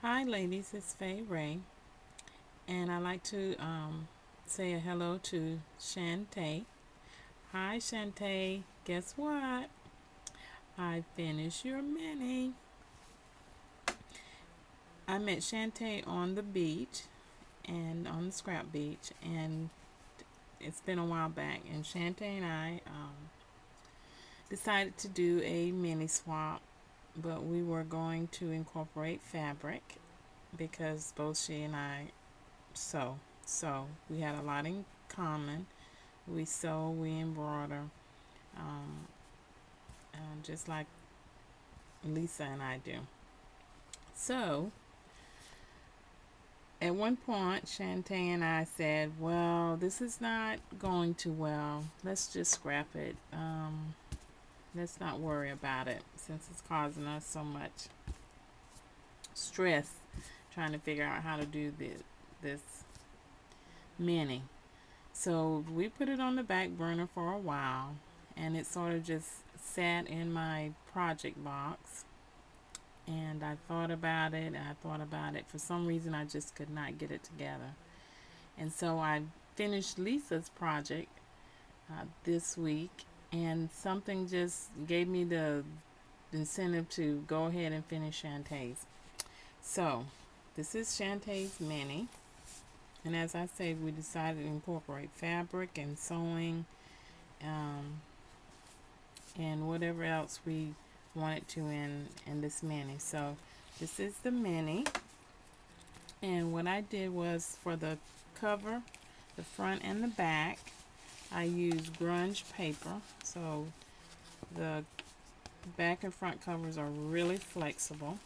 Hi, ladies, it's Faye Ray, and I'd like to say a hello to Shanta. Hi, Shanta. Guess what? I finished your mini. I met Shanta on the beach and on the scrap beach, and it's been a while back. And Shanta and I decided to do a mini swap, but we were going to incorporate fabric because both she and I sew. So we had a lot in common. We sew, we embroider, um, just like Lisa and I do. So at one point, Shantae and I said, "Well, this is not going too well. Let's just scrap it. Let's not worry about it since it's causing us so much stress trying to figure out how to do this mini." So we put it on the back burner for a while, and it sort of just sat in my project box. And I thought about it, and I thought about it. For some reason, I just could not get it together. And so I finished Lisa's project this week, and something just gave me the incentive to go ahead and finish Shantae's. So this is Shantae's mini. And as I said, we decided to incorporate fabric and sewing um, and whatever else we wanted to in this mini. So this is the mini. And what I did was for the cover, the front and the back, I used grunge paper. So the back and front covers are really flexible.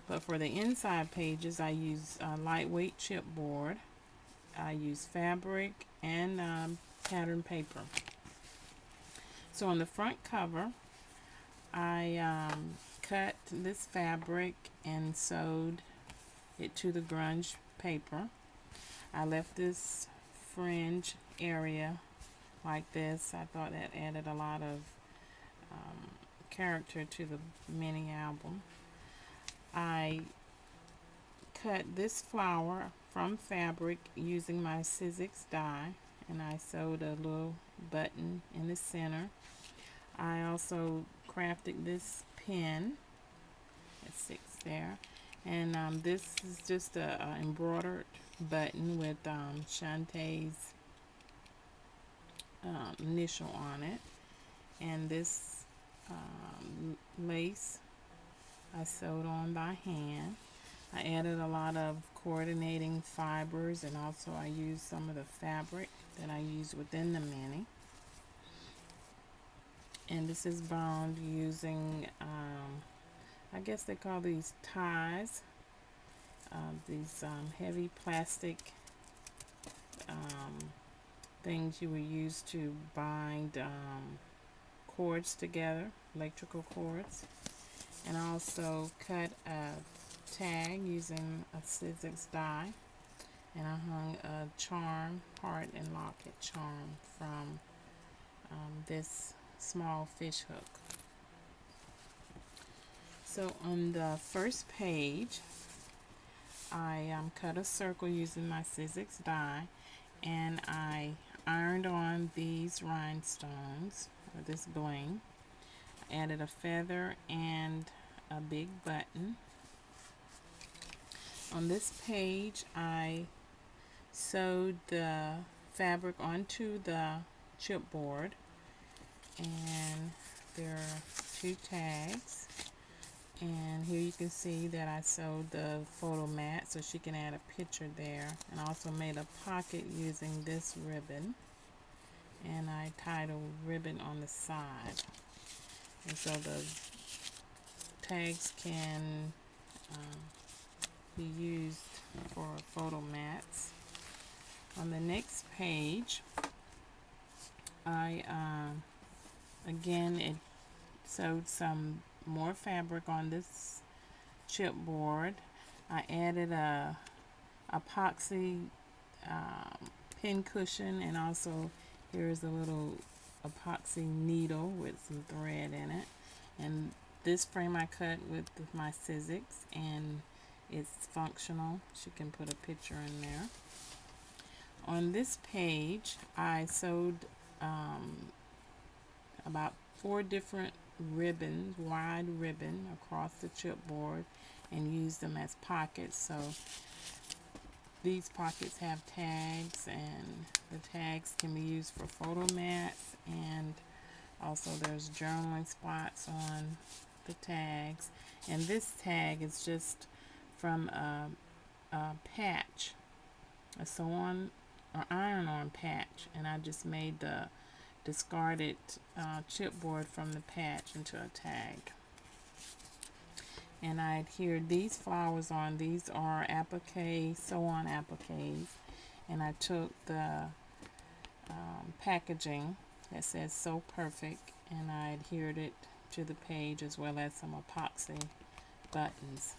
But for the inside pages, I use lightweight chipboard. I use fabric and pattern paper. So on the front cover, I cut this fabric and sewed it to the grunge paper. I left this fringe area like this. I thought that added a lot of character to the mini album. I cut this flower from fabric using my SHHH die, and I sewed a little button in the center. I also crafted this pin. It sits there, and this is just a embroidered button with Shantae's initial on it, and this lace I sewed on by hand. I added a lot of coordinating fibers, and also I used some of the fabric that I used within the mini. And this is bound using, I guess they call these ties, these heavy plastic things you would use to bind cords together, electrical cords. And I also cut a tag using a SHHH die, and I hung a charm, heart and locket charm from this small fish hook. So on the first page, I cut a circle using my SHHH die, and I ironed on these rhinestones, or this bling. I added a feather and a big button. On this page, I sewed the fabric onto the chipboard, and there are two tags. And here you can see that I sewed the photo mat so she can add a picture there, and also made a pocket using this ribbon, and I tied a ribbon on the side, and so the tags can be used for photo mats. On the next page, I again it sewed some more fabric on this chipboard. I added a epoxy pin cushion, and also here's a little epoxy needle with some thread in it. And this frame I cut with my SHHH, and it's functional. She can put a picture in there. On this page, I sewed about 4 different ribbons, wide ribbon across the chipboard, and used them as pockets. So these pockets have tags, and the tags can be used for photo mats, and also there's journaling spots on the tags. And this tag is just from a patch, a sew on or iron on patch, and I just made the discarded chipboard from the patch into a tag. And I adhered these flowers on. These are applique, sew on appliques, and I took the packaging that says "So Perfect" and I adhered it to the page, as well as some epoxy buttons.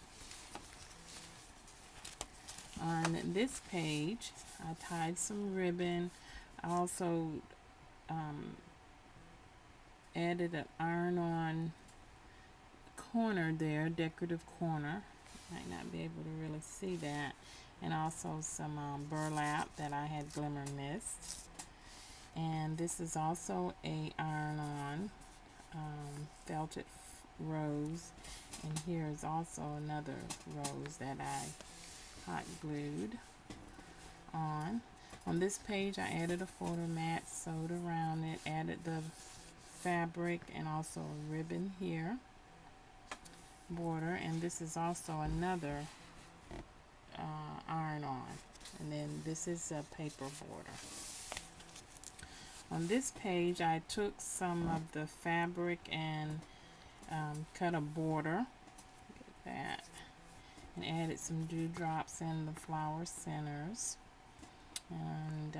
On this page, I tied some ribbon. I also added an iron-on corner there, decorative corner. Might not be able to really see that. And also some burlap that I had glimmer mist. And this is also a iron-on felted rose. And here is also another rose that I hot glued on. On this page, I added a photo mat, sewed around it, added the fabric and also a ribbon here, border, and this is also another iron-on. And then this is a paper border. On this page, I took some of the fabric and cut a border, like that, and added some dewdrops in the flower centers, and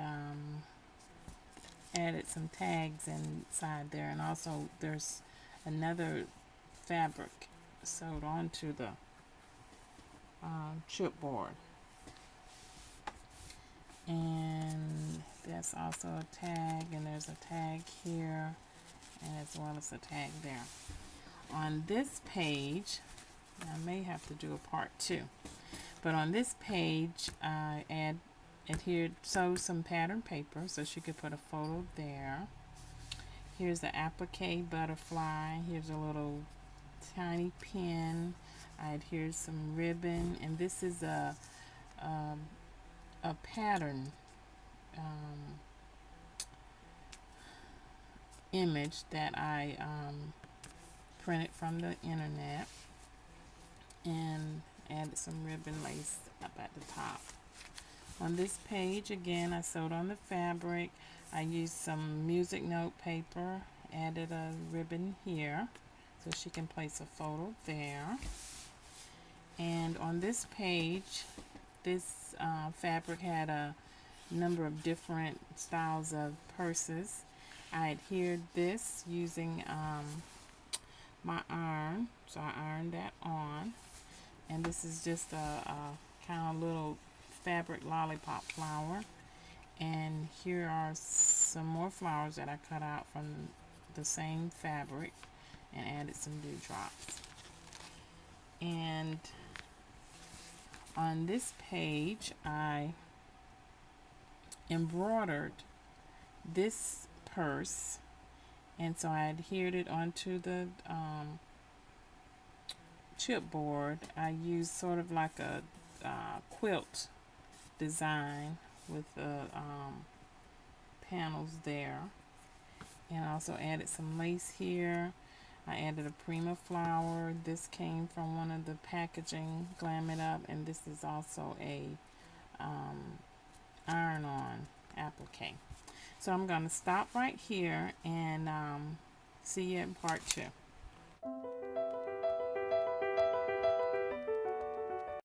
added some tags inside there. And also there's another fabric sewed onto the chipboard, and that's also a tag, and there's a tag here, and as well as a tag there. On this page, I may have to do a part 2, but on this page I adhered, sewed some pattern paper so she could put a photo there. Here's the applique butterfly. Here's a little tiny pin. I adhered some ribbon, and this is a pattern image that I printed from the internet, and added some ribbon lace up at the top. On this page, again, I sewed on the fabric. I used some music note paper, added a ribbon here so she can place a photo there. And on this page, this fabric had a number of different styles of purses. I adhered this using my iron, so I ironed that on. And this is just a kind of little fabric lollipop flower. And here are some more flowers that I cut out from the same fabric and added some dewdrops. And on this page, I embroidered this purse, and so I adhered it onto the chipboard. I used sort of like a quilt design with the panels there, and I also added some lace here. I added a prima flower. This came from one of the packaging, Glam It Up, and this is also a iron-on applique. So I'm going to stop right here and see you in part 2.